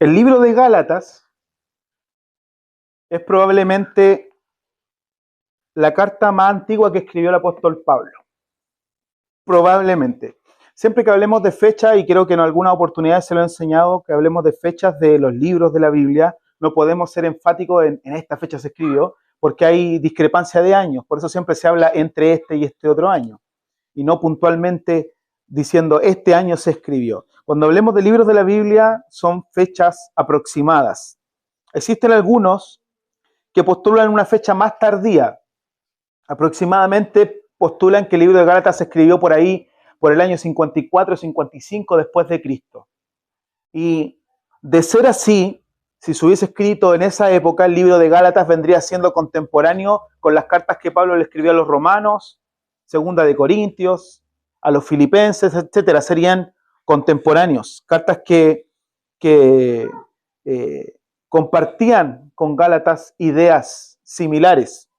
El libro de Gálatas es probablemente la carta más antigua que escribió el apóstol Pablo. Probablemente. Siempre que hablemos de fechas, y creo que en algunas oportunidades se lo he enseñado, que hablemos de fechas de los libros de la Biblia, no podemos ser enfáticos en esta fecha se escribió, porque hay discrepancia de años. Por eso siempre se habla entre este y este otro año, y no puntualmente diciendo este año se escribió. Cuando hablemos de libros de la Biblia, son fechas aproximadas. Existen algunos que postulan una fecha más tardía. Aproximadamente postulan que el libro de Gálatas se escribió por ahí, por el año 54 o 55 después de Cristo. Y de ser así, si se hubiese escrito en esa época, el libro de Gálatas vendría siendo contemporáneo con las cartas que Pablo le escribió a los romanos, segunda de Corintios, a los filipenses, etcétera. Serían contemporáneos, cartas que compartían con Gálatas ideas similares.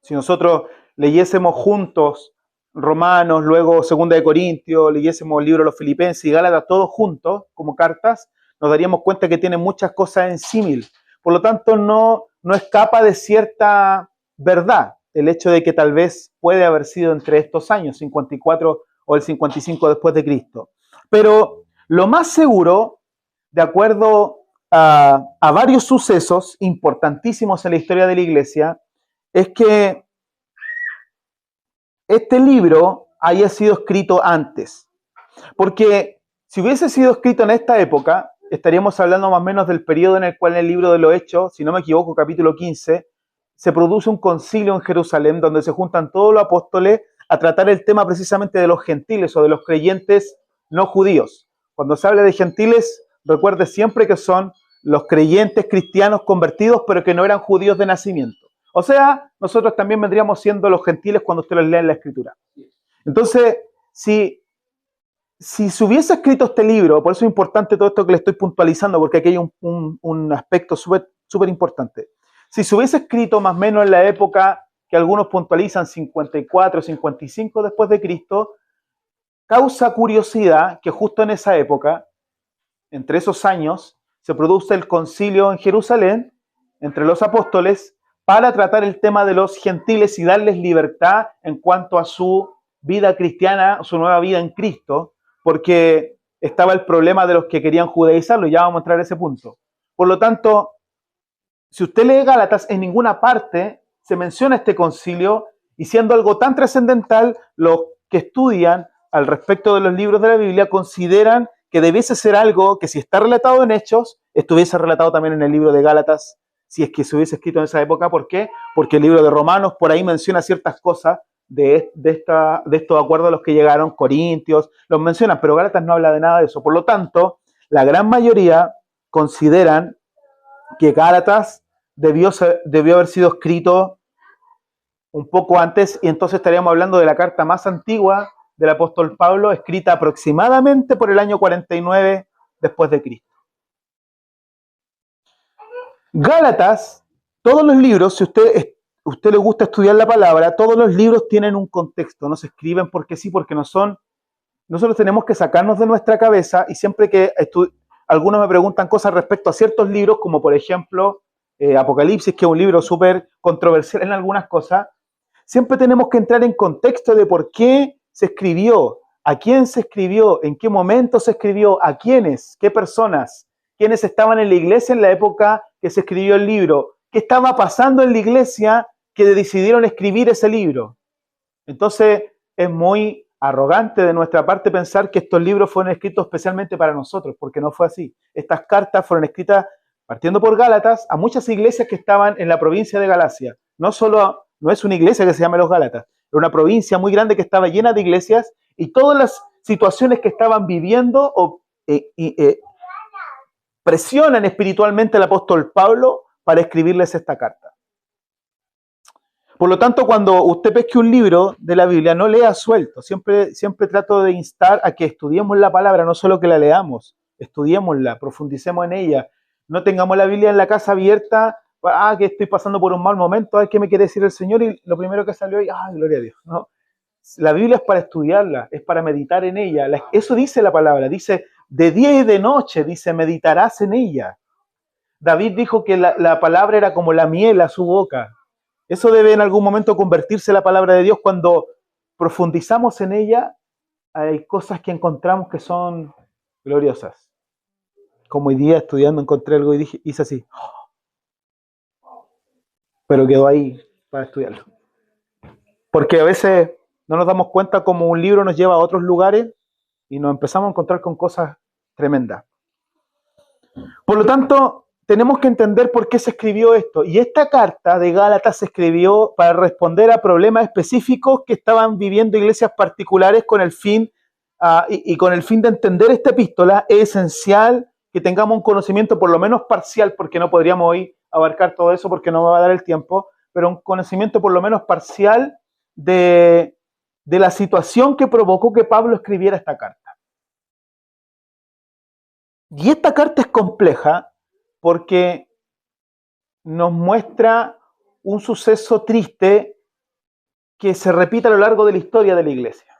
Si nosotros leyésemos juntos Romanos, luego Segunda de Corintios, leyésemos el libro de los Filipenses y Gálatas todos juntos como cartas, nos daríamos cuenta que tienen muchas cosas en símil. Por lo tanto, no escapa de cierta verdad el hecho de que tal vez puede haber sido entre estos años, 54 o el 55 después de Cristo. Pero lo más seguro, de acuerdo a varios sucesos importantísimos en la historia de la Iglesia, es que este libro haya sido escrito antes. Porque si hubiese sido escrito en esta época, estaríamos hablando más o menos del periodo en el cual en el libro de los Hechos, si no me equivoco, capítulo 15, se produce un concilio en Jerusalén donde se juntan todos los apóstoles a tratar el tema precisamente de los gentiles o de los creyentes no judíos. Cuando se habla de gentiles, recuerde siempre que son los creyentes cristianos convertidos, pero que no eran judíos de nacimiento. O sea, nosotros también vendríamos siendo los gentiles cuando usted los lee en la Escritura. Entonces, si se hubiese escrito este libro, por eso es importante todo esto que le estoy puntualizando, porque aquí hay un aspecto súper importante. Si se hubiese escrito más o menos en la época que algunos puntualizan 54, 55 después de Cristo, causa curiosidad que justo en esa época, entre esos años, se produce el concilio en Jerusalén entre los apóstoles para tratar el tema de los gentiles y darles libertad en cuanto a su vida cristiana, su nueva vida en Cristo, porque estaba el problema de los que querían judaizarlo, y ya vamos a entrar a ese punto. Por lo tanto, si usted lee Gálatas, en ninguna parte se menciona este concilio, y siendo algo tan trascendental, los que estudian al respecto de los libros de la Biblia consideran que debiese ser algo que, si está relatado en Hechos, estuviese relatado también en el libro de Gálatas, si es que se hubiese escrito en esa época. ¿Por qué? Porque el libro de Romanos por ahí menciona ciertas cosas de estos acuerdos a los que llegaron, Corintios, los mencionan, pero Gálatas no habla de nada de eso. Por lo tanto, la gran mayoría consideran que Gálatas debió haber sido escrito un poco antes, y entonces estaríamos hablando de la carta más antigua del apóstol Pablo, escrita aproximadamente por el año 49 después de Cristo. Gálatas, todos los libros, si usted le gusta estudiar la palabra, todos los libros tienen un contexto, no se escriben porque sí, porque no son. Nosotros tenemos que sacarnos de nuestra cabeza, y siempre que algunos me preguntan cosas respecto a ciertos libros, como por ejemplo Apocalipsis, que es un libro súper controversial en algunas cosas, siempre tenemos que entrar en contexto de por qué se escribió, a quién se escribió, en qué momento se escribió, a quiénes, qué personas, quiénes estaban en la iglesia en la época que se escribió el libro, qué estaba pasando en la iglesia que decidieron escribir ese libro. Entonces, es muy arrogante de nuestra parte pensar que estos libros fueron escritos especialmente para nosotros, porque no fue así. Estas cartas fueron escritas, partiendo por Gálatas, a muchas iglesias que estaban en la provincia de Galacia. No es una iglesia que se llame los Gálatas, era una provincia muy grande que estaba llena de iglesias, y todas las situaciones que estaban viviendo presionan espiritualmente al apóstol Pablo para escribirles esta carta. Por lo tanto, cuando usted pesque un libro de la Biblia, no lea suelto. Siempre trato de instar a que estudiemos la palabra, no solo que la leamos, estudiémosla, profundicemos en ella. No tengamos la Biblia en la casa abierta, que estoy pasando por un mal momento, ¿qué me quiere decir el Señor? Y lo primero que salió ahí, gloria a Dios. No. La Biblia es para estudiarla, es para meditar en ella. Eso dice la palabra, dice, De día y de noche, dice, meditarás en ella. David dijo que la palabra era como la miel a su boca. Eso debe en algún momento convertirse en la palabra de Dios. Cuando profundizamos en ella, hay cosas que encontramos que son gloriosas. Como hoy día estudiando encontré algo y hice así. Pero quedó ahí para estudiarlo. Porque a veces no nos damos cuenta como un libro nos lleva a otros lugares y nos empezamos a encontrar con cosas tremendas. Por lo tanto, tenemos que entender por qué se escribió esto. Y esta carta de Gálatas se escribió para responder a problemas específicos que estaban viviendo iglesias particulares con el fin, y con el fin de entender esta epístola, es esencial que tengamos un conocimiento por lo menos parcial, porque no podríamos hoy abarcar todo eso porque no me va a dar el tiempo, pero un conocimiento por lo menos parcial de la situación que provocó que Pablo escribiera esta carta. Y esta carta es compleja porque nos muestra un suceso triste que se repite a lo largo de la historia de la iglesia.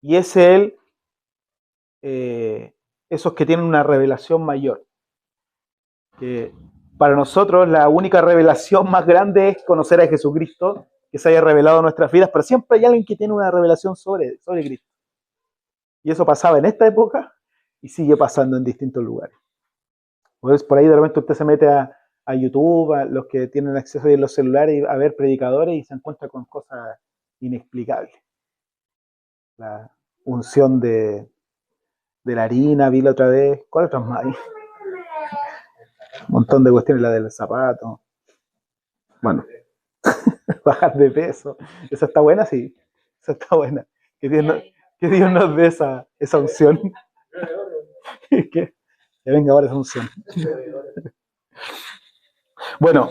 Y es esos que tienen una revelación mayor. Que para nosotros la única revelación más grande es conocer a Jesucristo, que se haya revelado en nuestras vidas, pero siempre hay alguien que tiene una revelación sobre Cristo. Y eso pasaba en esta época y sigue pasando en distintos lugares. Pues por ahí de repente usted se mete a YouTube, a los que tienen acceso a los celulares, a ver predicadores y se encuentra con cosas inexplicables. La unción de la harina, vi la otra vez. ¿Cuál otras más hay? Un montón de cuestiones, la del zapato. Bueno, bajar de peso. Esa está buena, sí. Esa está buena. Que Dios nos dé esa unción. que venga ahora esa unción. Bueno,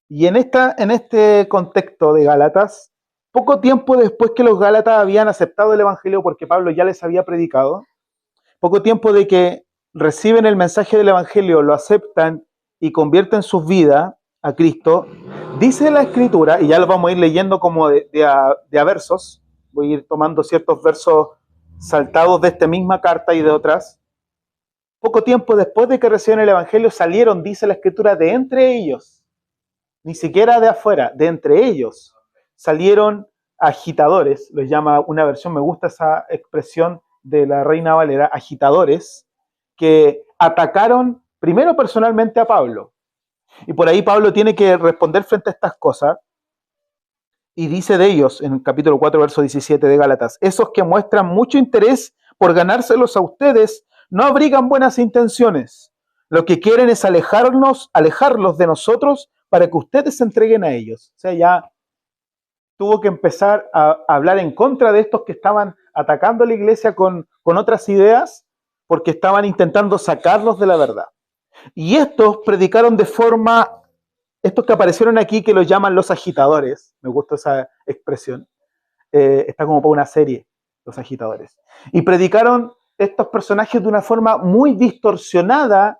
y en este contexto de Gálatas, poco tiempo después que los Gálatas habían aceptado el Evangelio porque Pablo ya les había predicado, poco tiempo de que reciben el mensaje del Evangelio, lo aceptan y convierten sus vidas a Cristo, dice la Escritura, y ya lo vamos a ir leyendo como de a versos, voy a ir tomando ciertos versos saltados de esta misma carta y de otras. Poco tiempo después de que reciben el Evangelio salieron, dice la Escritura, de entre ellos, ni siquiera de afuera, de entre ellos, salieron agitadores, los llama una versión, me gusta esa expresión de la Reina Valera, agitadores, que atacaron primero personalmente a Pablo. Y por ahí Pablo tiene que responder frente a estas cosas, y dice de ellos, en el capítulo 4, verso 17 de Gálatas, esos que muestran mucho interés por ganárselos a ustedes, no abrigan buenas intenciones. Lo que quieren es alejarlos de nosotros para que ustedes se entreguen a ellos. O sea, ya tuvo que empezar a hablar en contra de estos que estaban atacando a la iglesia con otras ideas, porque estaban intentando sacarlos de la verdad. Y estos predicaron de forma, estos que aparecieron aquí, que los llaman los agitadores, me gusta esa expresión, está como para una serie, los agitadores. Y predicaron estos personajes de una forma muy distorsionada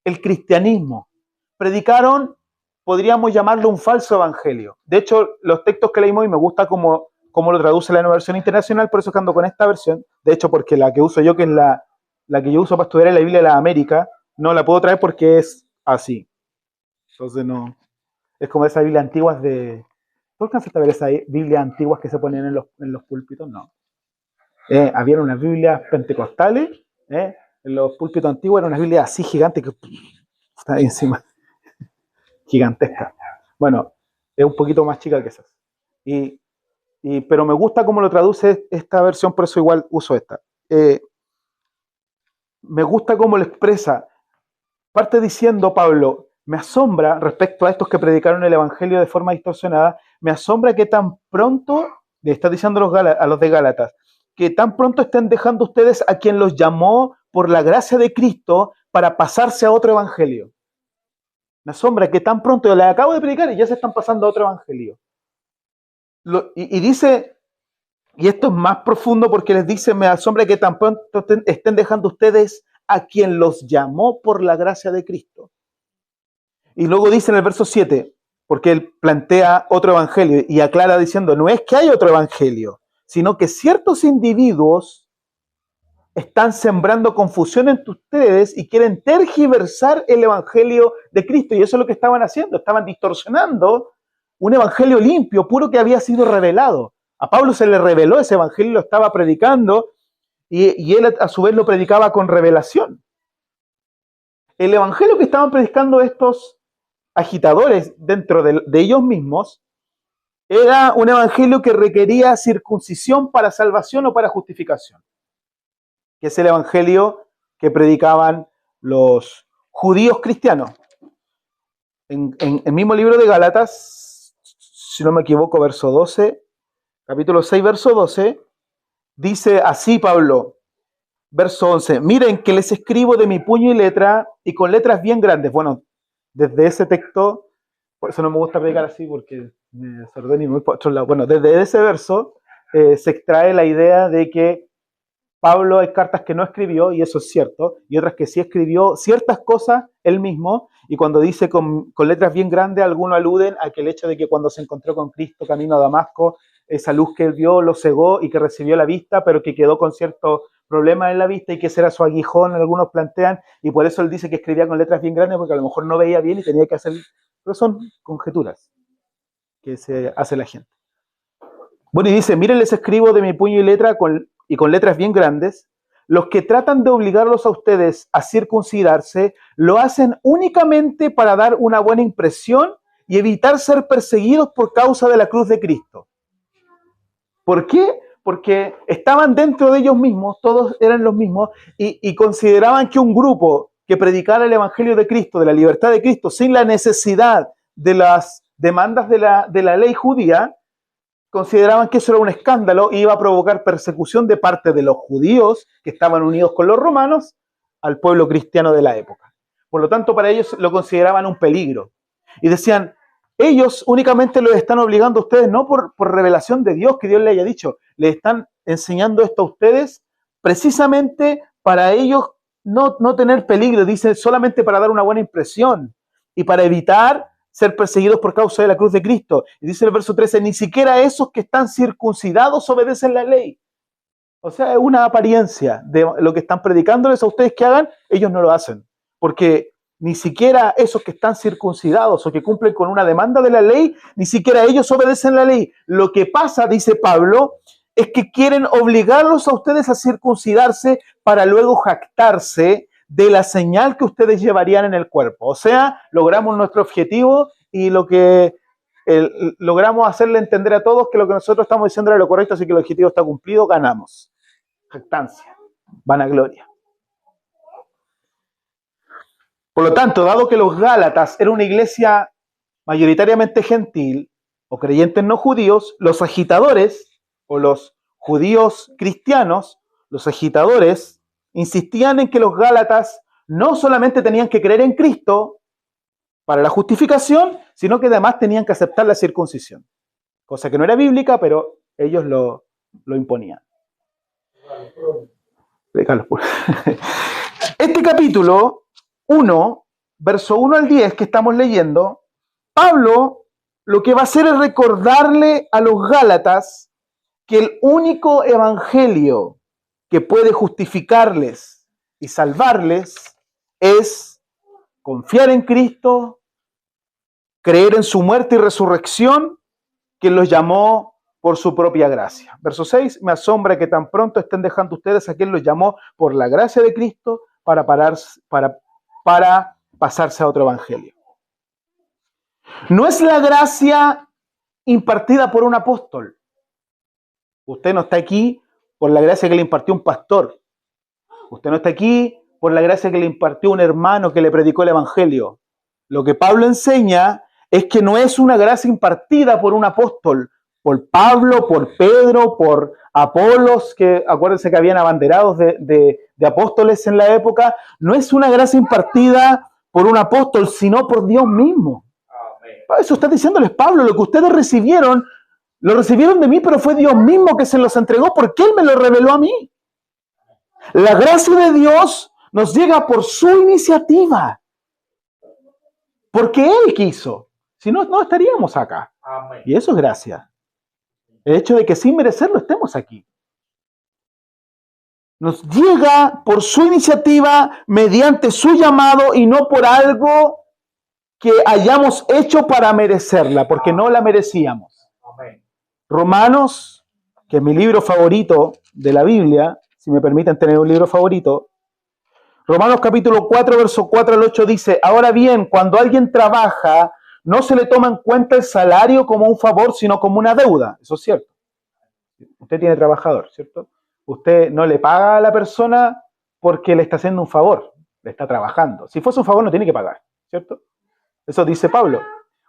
el cristianismo. Predicaron, podríamos llamarlo un falso evangelio. De hecho, los textos que leímos, y me gusta cómo lo traduce la Nueva Versión Internacional, por eso que ando con esta versión. De hecho, porque la que uso yo, que es la que yo uso para estudiar en la Biblia de la América, no la puedo traer porque es así. Entonces no, es como esas Biblias antiguas de... ¿Tú alcanzaste a ver esas Biblias antiguas que se ponían en los púlpitos? No. Habían unas Biblias pentecostales, en los púlpitos antiguos eran unas Biblias así gigantes que está ahí encima. Gigantesca. Bueno, es un poquito más chica que esas. Pero me gusta cómo lo traduce esta versión, por eso igual uso esta. Me gusta cómo lo expresa. Parte diciendo Pablo, me asombra respecto a estos que predicaron el Evangelio de forma distorsionada, me asombra que tan pronto, le está diciendo a los de Gálatas, que tan pronto estén dejando ustedes a quien los llamó por la gracia de Cristo para pasarse a otro evangelio. Me asombra que tan pronto, yo les acabo de predicar y ya se están pasando a otro evangelio. Y dice, y esto es más profundo porque les dice, me asombra que tan pronto estén dejando ustedes a quien los llamó por la gracia de Cristo. Y luego dice en el verso 7, porque él plantea otro evangelio y aclara diciendo, no es que hay otro evangelio, sino que ciertos individuos están sembrando confusión entre ustedes y quieren tergiversar el evangelio de Cristo. Y eso es lo que estaban haciendo. Estaban distorsionando un evangelio limpio, puro, que había sido revelado. A Pablo se le reveló ese evangelio, lo estaba predicando y él a su vez lo predicaba con revelación. El evangelio que estaban predicando estos agitadores dentro de ellos mismos era un evangelio que requería circuncisión para salvación o para justificación, que es el evangelio que predicaban los judíos cristianos. En el mismo libro de Gálatas, si no me equivoco, verso 12, capítulo 6, verso 12, dice así Pablo, verso 11, miren que les escribo de mi puño y letra, y con letras bien grandes. Bueno, desde ese texto, por eso no me gusta predicar así, porque me desordeno y me voy por otro lado. Bueno, desde ese verso se extrae la idea de que Pablo hay cartas que no escribió, y eso es cierto, y otras que sí escribió ciertas cosas él mismo, y cuando dice con letras bien grandes, algunos aluden a que el hecho de que cuando se encontró con Cristo camino a Damasco, esa luz que él vio lo cegó y que recibió la vista, pero que quedó con ciertos problemas en la vista y que ese era su aguijón, algunos plantean, y por eso él dice que escribía con letras bien grandes, porque a lo mejor no veía bien y tenía que hacer, pero son conjeturas que se hace la gente. Bueno, y dice, miren, les escribo de mi puño y letra y con letras bien grandes, los que tratan de obligarlos a ustedes a circuncidarse, lo hacen únicamente para dar una buena impresión y evitar ser perseguidos por causa de la cruz de Cristo. ¿Por qué? Porque estaban dentro de ellos mismos, todos eran los mismos, y consideraban que un grupo que predicara el evangelio de Cristo, de la libertad de Cristo, sin la necesidad de las demandas de la ley judía, consideraban que eso era un escándalo y iba a provocar persecución de parte de los judíos que estaban unidos con los romanos al pueblo cristiano de la época. Por lo tanto, para ellos lo consideraban un peligro. Y decían, ellos únicamente los están obligando a ustedes, no por revelación de Dios, que Dios les haya dicho, les están enseñando esto a ustedes precisamente para ellos no tener peligro, dicen, solamente para dar una buena impresión y para evitar ser perseguidos por causa de la cruz de Cristo. Y dice el verso 13, ni siquiera esos que están circuncidados obedecen la ley. O sea, es una apariencia de lo que están predicándoles a ustedes que hagan, ellos no lo hacen. Porque ni siquiera esos que están circuncidados o que cumplen con una demanda de la ley, ni siquiera ellos obedecen la ley. Lo que pasa, dice Pablo, es que quieren obligarlos a ustedes a circuncidarse para luego jactarse de la señal que ustedes llevarían en el cuerpo. O sea, logramos nuestro objetivo y lo que logramos hacerle entender a todos que lo que nosotros estamos diciendo era lo correcto, así que el objetivo está cumplido, ganamos. Jactancia, vanagloria. Por lo tanto, dado que los Gálatas eran una iglesia mayoritariamente gentil o creyentes no judíos, los agitadores o los judíos cristianos, los agitadores, insistían en que los Gálatas no solamente tenían que creer en Cristo para la justificación, sino que además tenían que aceptar la circuncisión. Cosa que no era bíblica, pero ellos lo imponían. Este capítulo 1, verso 1 al 10 que estamos leyendo, Pablo lo que va a hacer es recordarle a los Gálatas que el único evangelio que puede justificarles y salvarles es confiar en Cristo, creer en su muerte y resurrección, que los llamó por su propia gracia. Verso 6, me asombra que tan pronto estén dejando ustedes a quien los llamó por la gracia de Cristo para pasarse a otro evangelio. No es la gracia impartida por un apóstol. Usted no está aquí por la gracia que le impartió un pastor. Usted no está aquí por la gracia que le impartió un hermano que le predicó el evangelio. Lo que Pablo enseña es que no es una gracia impartida por un apóstol, por Pablo, por Pedro, por Apolos, que acuérdense que habían abanderados de apóstoles en la época. No es una gracia impartida por un apóstol, sino por Dios mismo. Eso está diciéndoles Pablo, lo que ustedes recibieron, lo recibieron de mí, pero fue Dios mismo que se los entregó porque Él me lo reveló a mí. La gracia de Dios nos llega por su iniciativa, porque Él quiso. Si no, no estaríamos acá. Amén. Y eso es gracia. El hecho de que sin merecerlo estemos aquí. Nos llega por su iniciativa, mediante su llamado y no por algo que hayamos hecho para merecerla, porque no la merecíamos. Romanos, que es mi libro favorito de la Biblia, si me permiten tener un libro favorito, Romanos capítulo 4, verso 4 al 8 dice: ahora bien, cuando alguien trabaja, no se le toma en cuenta el salario como un favor, sino como una deuda. Eso es cierto. Usted tiene trabajador, ¿cierto? Usted no le paga a la persona porque le está haciendo un favor, le está trabajando. Si fuese un favor no tiene que pagar, ¿cierto? Eso dice Pablo.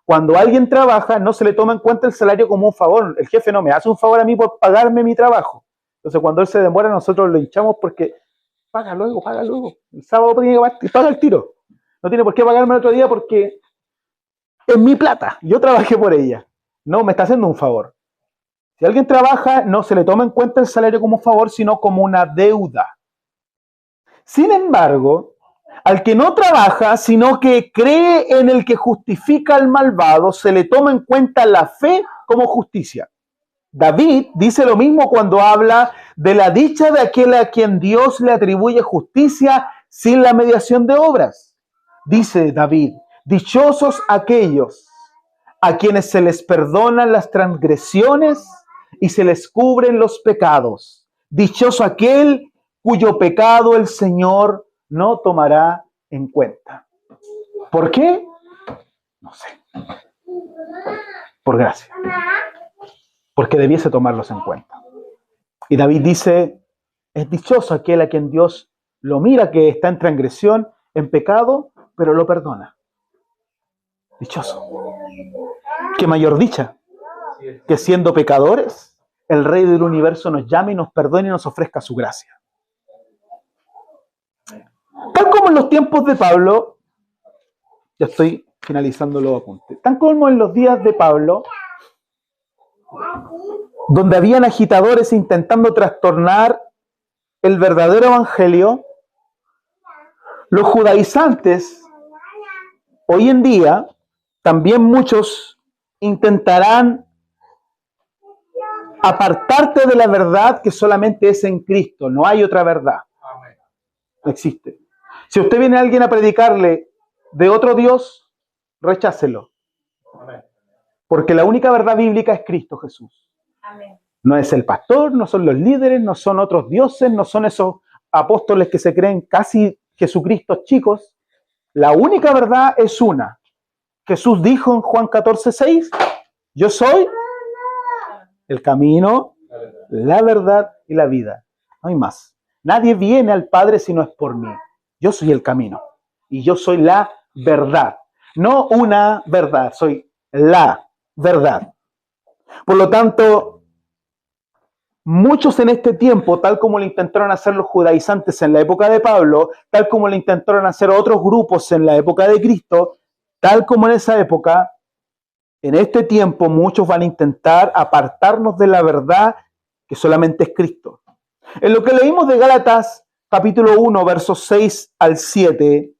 Cuando alguien trabaja, no se le toma en cuenta el salario como un favor. El jefe no me hace un favor a mí por pagarme mi trabajo. Entonces, cuando él se demora, nosotros lo hinchamos porque paga luego, paga luego. El sábado tiene que pagar el tiro. No tiene por qué pagarme el otro día porque es mi plata. Yo trabajé por ella. No, me está haciendo un favor. Si alguien trabaja, no se le toma en cuenta el salario como un favor, sino como una deuda. Sin embargo, al que no trabaja, sino que cree en el que justifica al malvado, se le toma en cuenta la fe como justicia. David dice lo mismo cuando habla de la dicha de aquel a quien Dios le atribuye justicia sin la mediación de obras. Dice David: dichosos aquellos a quienes se les perdonan las transgresiones y se les cubren los pecados. Dichoso aquel cuyo pecado el Señor no tomará en cuenta. ¿Por qué? No sé. Por gracia. Porque debiese tomarlos en cuenta. Y David dice: es dichoso aquel a quien Dios lo mira que está en transgresión, en pecado, pero lo perdona. Dichoso. ¿Qué mayor dicha? Que siendo pecadores, el Rey del universo nos llame y nos perdone y nos ofrezca su gracia. Tal como en los tiempos de Pablo, ya estoy finalizando los apuntes, tal como en los días de Pablo, donde habían agitadores intentando trastornar el verdadero evangelio, los judaizantes, hoy en día, también muchos intentarán apartarte de la verdad que solamente es en Cristo. No hay otra verdad. No existe. Si usted viene a alguien a predicarle de otro Dios, rechácelo. Porque la única verdad bíblica es Cristo Jesús. No es el pastor, no son los líderes, no son otros dioses, no son esos apóstoles que se creen casi Jesucristos chicos. La única verdad es una. Jesús dijo en Juan 14:6: yo soy el camino, la verdad y la vida. No hay más. Nadie viene al Padre si no es por mí. Yo soy el camino y yo soy la verdad. No una verdad, soy la verdad. Por lo tanto, muchos en este tiempo, tal como lo intentaron hacer los judaizantes en la época de Pablo, tal como lo intentaron hacer otros grupos en la época de Cristo, tal como en esa época, en este tiempo muchos van a intentar apartarnos de la verdad que solamente es Cristo. En lo que leímos de Gálatas capítulo 1, versos 6 al 7,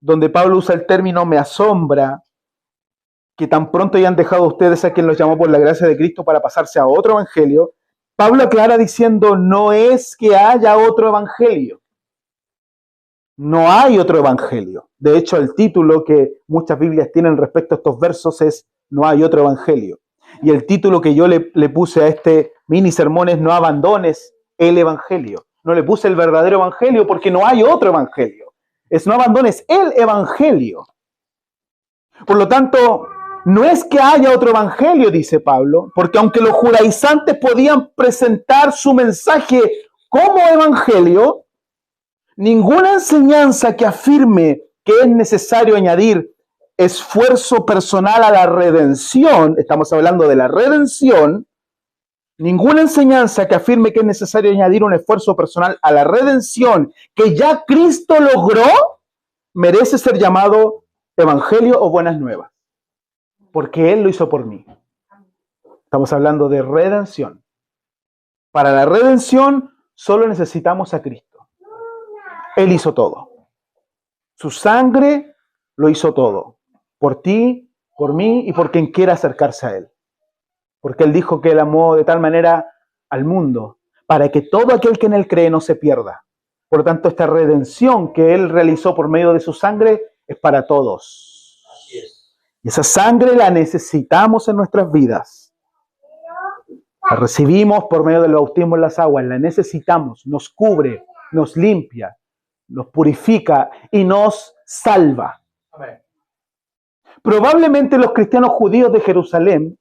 donde Pablo usa el término me asombra que tan pronto hayan dejado ustedes a quien los llamó por la gracia de Cristo para pasarse a otro evangelio, Pablo aclara diciendo: no es que haya otro evangelio. No hay otro evangelio. De hecho, el título que muchas Biblias tienen respecto a estos versos es no hay otro evangelio. Y el título que yo le puse a este mini sermón es no abandones el evangelio. No le puse el verdadero evangelio porque no hay otro evangelio. Es no abandones el evangelio. Por lo tanto, no es que haya otro evangelio, dice Pablo, porque aunque los judaizantes podían presentar su mensaje como evangelio, ninguna enseñanza que afirme que es necesario añadir esfuerzo personal a la redención, estamos hablando de la redención, ninguna enseñanza que afirme que es necesario añadir un esfuerzo personal a la redención que ya Cristo logró, merece ser llamado evangelio o buenas nuevas, porque Él lo hizo por mí. Estamos hablando de redención. Para la redención solo necesitamos a Cristo. Él hizo todo. Su sangre lo hizo todo. Por ti, por mí y por quien quiera acercarse a Él. Porque Él dijo que Él amó de tal manera al mundo para que todo aquel que en él cree no se pierda. Por lo tanto, esta redención que él realizó por medio de su sangre es para todos. Y esa sangre la necesitamos en nuestras vidas. La recibimos por medio del bautismo en las aguas, la necesitamos, nos cubre, nos limpia, nos purifica y nos salva. Amén. Probablemente los cristianos judíos de Jerusalén,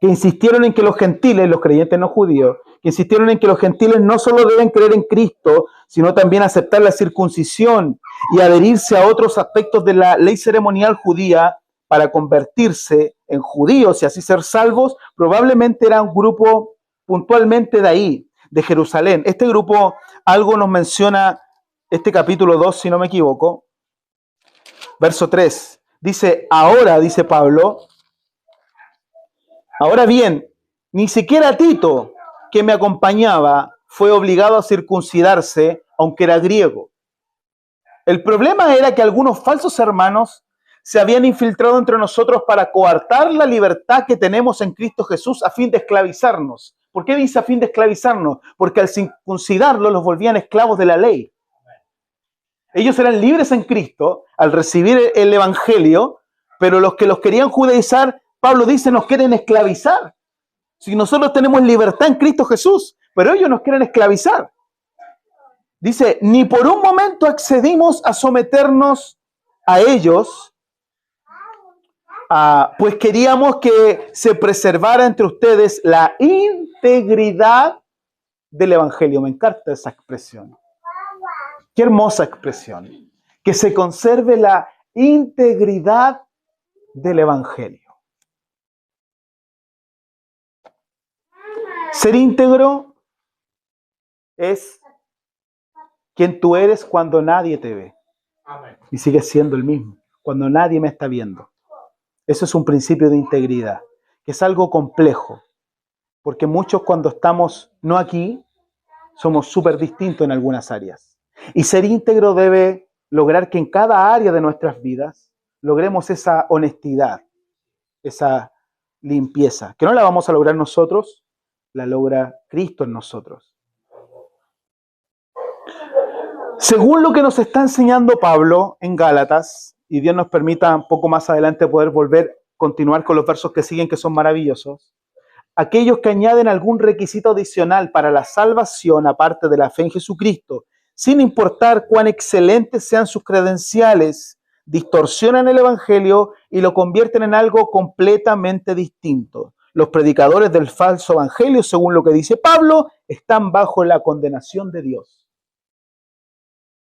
que insistieron en que los gentiles, los creyentes no judíos, que insistieron en que los gentiles no solo deben creer en Cristo, sino también aceptar la circuncisión y adherirse a otros aspectos de la ley ceremonial judía para convertirse en judíos y así ser salvos, probablemente era un grupo puntualmente de ahí, de Jerusalén. Este grupo, algo nos menciona este capítulo 2, si no me equivoco, verso 3. Dice, ahora, dice Pablo, ahora bien, ni siquiera Tito, que me acompañaba, fue obligado a circuncidarse, aunque era griego. El problema era que algunos falsos hermanos se habían infiltrado entre nosotros para coartar la libertad que tenemos en Cristo Jesús a fin de esclavizarnos. ¿Por qué dice a fin de esclavizarnos? Porque al circuncidarlos los volvían esclavos de la ley. Ellos eran libres en Cristo al recibir el Evangelio, pero los que los querían judaizar, Pablo dice, nos quieren esclavizar. Si nosotros tenemos libertad en Cristo Jesús, pero ellos nos quieren esclavizar. Dice, ni por un momento accedimos a someternos a ellos, pues queríamos que se preservara entre ustedes la integridad del Evangelio. Me encanta esa expresión. Qué hermosa expresión. Que se conserve la integridad del Evangelio. Ser íntegro es quien tú eres cuando nadie te ve. Y sigues siendo el mismo, cuando nadie me está viendo. Eso es un principio de integridad, que es algo complejo, porque muchos cuando estamos no aquí, somos súper distintos en algunas áreas. Y ser íntegro debe lograr que en cada área de nuestras vidas logremos esa honestidad, esa limpieza, que no la vamos a lograr nosotros, la logra Cristo en nosotros. Según lo que nos está enseñando Pablo en Gálatas, y Dios nos permita un poco más adelante poder continuar con los versos que siguen, que son maravillosos, aquellos que añaden algún requisito adicional para la salvación, aparte de la fe en Jesucristo, sin importar cuán excelentes sean sus credenciales, distorsionan el Evangelio y lo convierten en algo completamente distinto. Los predicadores del falso Evangelio, según lo que dice Pablo, están bajo la condenación de Dios.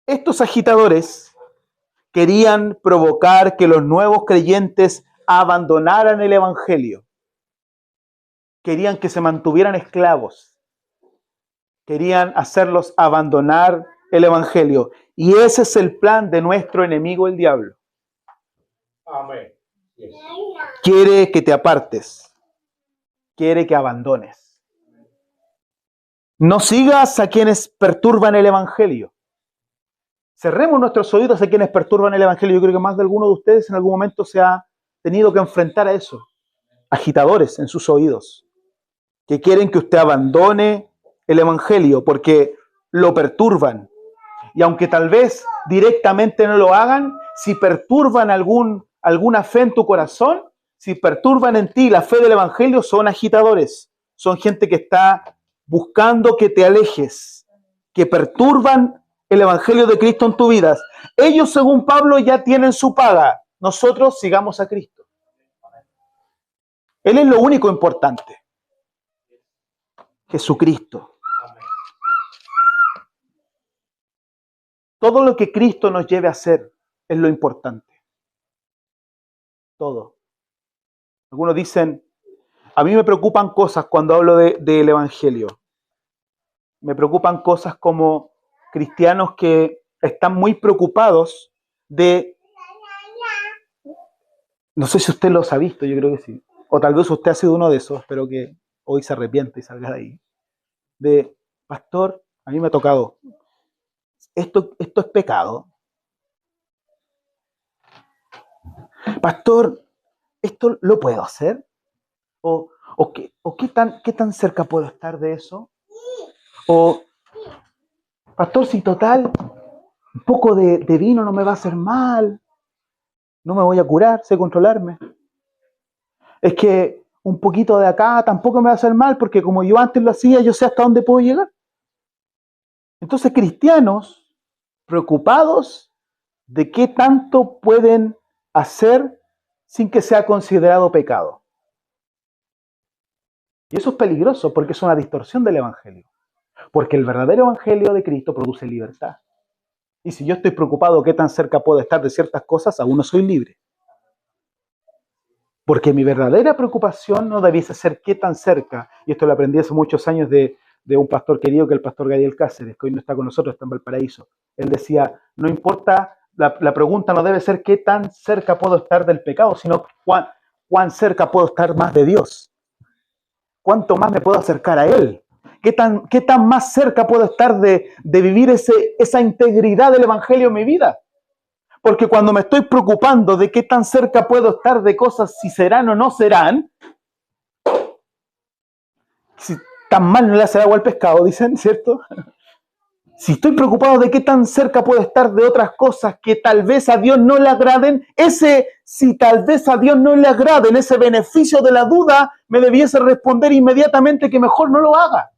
Estos agitadores querían provocar que los nuevos creyentes abandonaran el Evangelio. Querían que se mantuvieran esclavos. Querían hacerlos abandonar el Evangelio. Y ese es el plan de nuestro enemigo, el diablo. Amén. Quiere que te apartes. Quiere que abandones. No sigas a quienes perturban el Evangelio. Cerremos nuestros oídos a quienes perturban el Evangelio. Yo creo que más de alguno de ustedes en algún momento se ha tenido que enfrentar a eso. Agitadores en sus oídos, que quieren que usted abandone el Evangelio porque lo perturban. Y aunque tal vez directamente no lo hagan, si perturban alguna fe en tu corazón, si perturban en ti la fe del Evangelio, son agitadores. Son gente que está buscando que te alejes, que perturban el Evangelio de Cristo en tu vida. Ellos, según Pablo, ya tienen su paga. Nosotros sigamos a Cristo. Él es lo único importante. Jesucristo. Todo lo que Cristo nos lleve a hacer es lo importante. Todo. Algunos dicen, a mí me preocupan cosas cuando hablo del Evangelio. Me preocupan cosas como cristianos que están muy preocupados de... No sé si usted los ha visto, yo creo que sí. O tal vez usted ha sido uno de esos, espero que hoy se arrepiente y salga de ahí. De, pastor, a mí me ha tocado. Esto es pecado. Pastor, ¿esto lo puedo hacer? ¿O qué tan cerca puedo estar de eso? O, pastor, si total, un poco de vino no me va a hacer mal, no me voy a curar, sé controlarme. Es que un poquito de acá tampoco me va a hacer mal, porque como yo antes lo hacía, yo sé hasta dónde puedo llegar. Entonces, cristianos preocupados de qué tanto pueden hacer sin que sea considerado pecado. Y eso es peligroso porque es una distorsión del Evangelio. Porque el verdadero Evangelio de Cristo produce libertad. Y si yo estoy preocupado qué tan cerca puedo estar de ciertas cosas, aún no soy libre. Porque mi verdadera preocupación no debiese ser qué tan cerca, y esto lo aprendí hace muchos años de un pastor querido, que es el pastor Gadiel Cáceres, que hoy no está con nosotros, está en Valparaíso. Él decía, no importa, la pregunta no debe ser qué tan cerca puedo estar del pecado, sino cuán cerca puedo estar más de Dios. ¿Cuánto más me puedo acercar a Él? ¿Qué tan más cerca puedo estar de vivir esa integridad del Evangelio en mi vida? Porque cuando me estoy preocupando de qué tan cerca puedo estar de cosas, si serán o no serán, si tan mal no le hace agua al pescado, dicen, ¿cierto? Si estoy preocupado de qué tan cerca puedo estar de otras cosas que tal vez a Dios no le agraden, si tal vez a Dios no le agraden, ese beneficio de la duda, me debiese responder inmediatamente que mejor no lo haga.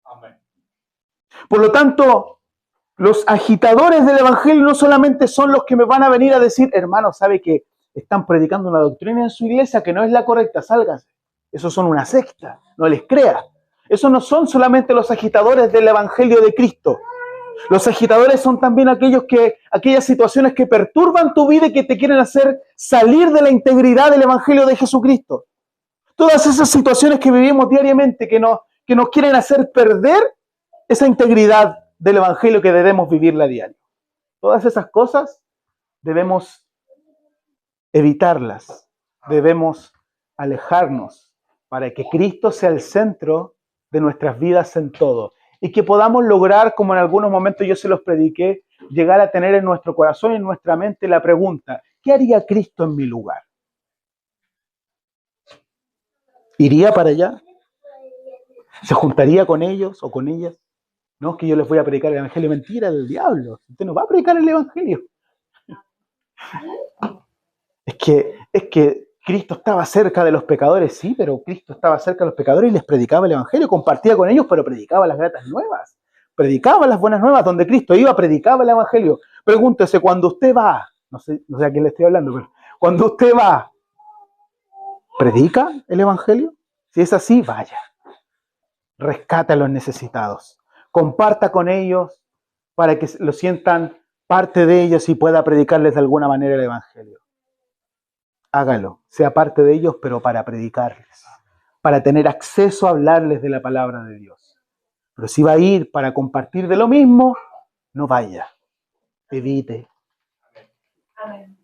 Amén. Por lo tanto, los agitadores del Evangelio no solamente son los que me van a venir a decir, hermano, sabe que están predicando una doctrina en su iglesia que no es la correcta, sálgase. Esos son una secta, no les crea. Esos no son solamente los agitadores del Evangelio de Cristo. Los agitadores son también aquellas situaciones que perturban tu vida y que te quieren hacer salir de la integridad del Evangelio de Jesucristo. Todas esas situaciones que vivimos diariamente que nos quieren hacer perder esa integridad del Evangelio que debemos vivirla a diario. Todas esas cosas debemos evitarlas, debemos alejarnos para que Cristo sea el centro de nuestras vidas en todo y que podamos lograr, como en algunos momentos yo se los prediqué, llegar a tener en nuestro corazón y en nuestra mente la pregunta, ¿qué haría Cristo en mi lugar? ¿Iría para allá? ¿Se juntaría con ellos o con ellas? No, es que yo les voy a predicar el Evangelio. Mentira del diablo. Usted no va a predicar el Evangelio. Es que Cristo estaba cerca de los pecadores, sí, pero Cristo estaba cerca de los pecadores y les predicaba el Evangelio, compartía con ellos, pero predicaba las gratas nuevas. Predicaba las buenas nuevas, donde Cristo iba, predicaba el Evangelio. Pregúntese, cuando usted va, no sé a quién le estoy hablando, pero cuando usted va, ¿predica el Evangelio? Si es así, vaya. Rescata a los necesitados. Comparta con ellos para que lo sientan parte de ellos y pueda predicarles de alguna manera el Evangelio. Hágalo, sea parte de ellos, pero para predicarles, para tener acceso a hablarles de la palabra de Dios. Pero si va a ir para compartir de lo mismo, no vaya, evite. Amén.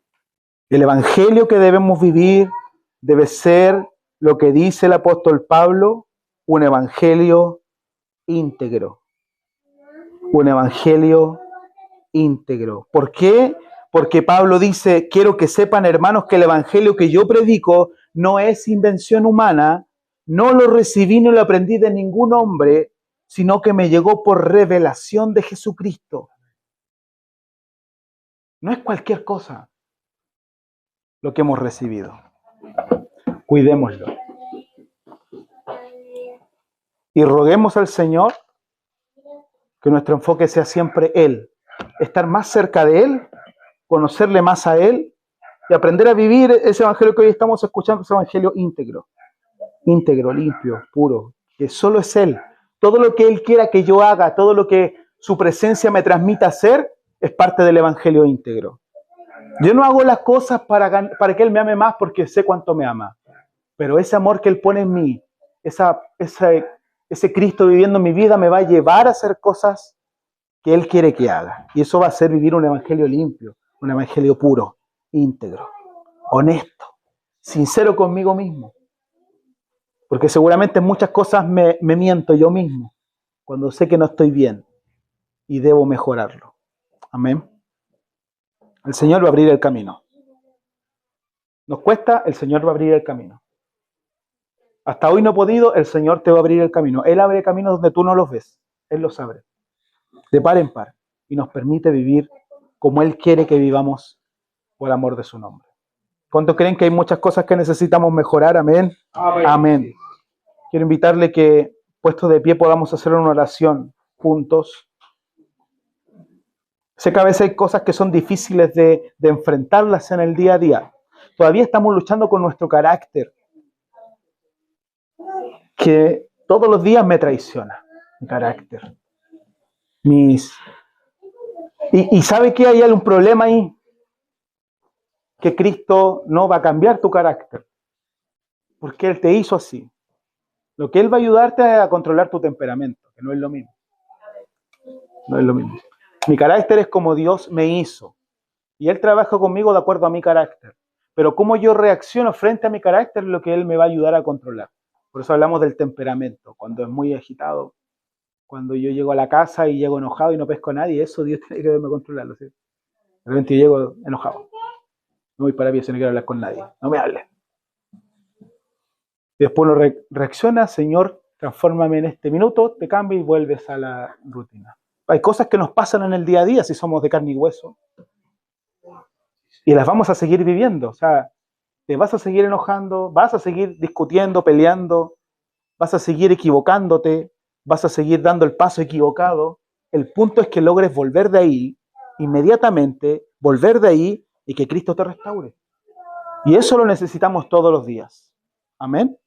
El Evangelio que debemos vivir debe ser lo que dice el apóstol Pablo, un Evangelio íntegro. Un Evangelio íntegro. ¿Por qué? Porque Pablo dice, quiero que sepan, hermanos, que el Evangelio que yo predico no es invención humana, no lo recibí ni lo aprendí de ningún hombre, sino que me llegó por revelación de Jesucristo. No es cualquier cosa lo que hemos recibido. Cuidémoslo. Y roguemos al Señor que nuestro enfoque sea siempre Él. Estar más cerca de Él, conocerle más a Él y aprender a vivir ese evangelio que hoy estamos escuchando, ese evangelio íntegro, limpio, puro, que solo es Él. Todo lo que Él quiera que yo haga, todo lo que su presencia me transmita hacer, es parte del evangelio íntegro. Yo no hago las cosas para que Él me ame más porque sé cuánto me ama, pero ese amor que Él pone en mí, ese Cristo viviendo en mi vida me va a llevar a hacer cosas que Él quiere que haga. Y eso va a ser vivir un evangelio limpio, un evangelio puro, íntegro, honesto, sincero conmigo mismo. Porque seguramente en muchas cosas me miento yo mismo, cuando sé que no estoy bien y debo mejorarlo. Amén. El Señor va a abrir el camino. Nos cuesta, el Señor va a abrir el camino. Hasta hoy no he podido, el Señor te va a abrir el camino. Él abre caminos donde tú no los ves. Él los abre. De par en par. Y nos permite vivir como Él quiere que vivamos por amor de su nombre. ¿Cuántos creen que hay muchas cosas que necesitamos mejorar? Amén. Amén. Amén. Quiero invitarle que, puestos de pie, podamos hacer una oración juntos. Sé que a veces hay cosas que son difíciles de enfrentarlas en el día a día. Todavía estamos luchando con nuestro carácter, que todos los días me traiciona, mi carácter. Y ¿sabe qué? Hay un problema ahí, que Cristo no va a cambiar tu carácter, porque Él te hizo así. Lo que Él va a ayudarte es a controlar tu temperamento, que no es lo mismo. No es lo mismo. Mi carácter es como Dios me hizo, y Él trabaja conmigo de acuerdo a mi carácter. Pero cómo yo reacciono frente a mi carácter es lo que Él me va a ayudar a controlar. Por eso hablamos del temperamento, cuando es muy agitado, cuando yo llego a la casa y llego enojado y no pesco a nadie, eso Dios tiene que verme controlarlo, ¿sí? De repente yo llego enojado, no voy para pies, no quiero hablar con nadie, no me hables. Y después uno reacciona, Señor, transfórmame en este minuto, te cambia y vuelves a la rutina. Hay cosas que nos pasan en el día a día si somos de carne y hueso, y las vamos a seguir viviendo. O sea, te vas a seguir enojando, vas a seguir discutiendo, peleando, vas a seguir equivocándote, vas a seguir dando el paso equivocado. El punto es que logres volver de ahí, inmediatamente, volver de ahí y que Cristo te restaure. Y eso lo necesitamos todos los días. Amén.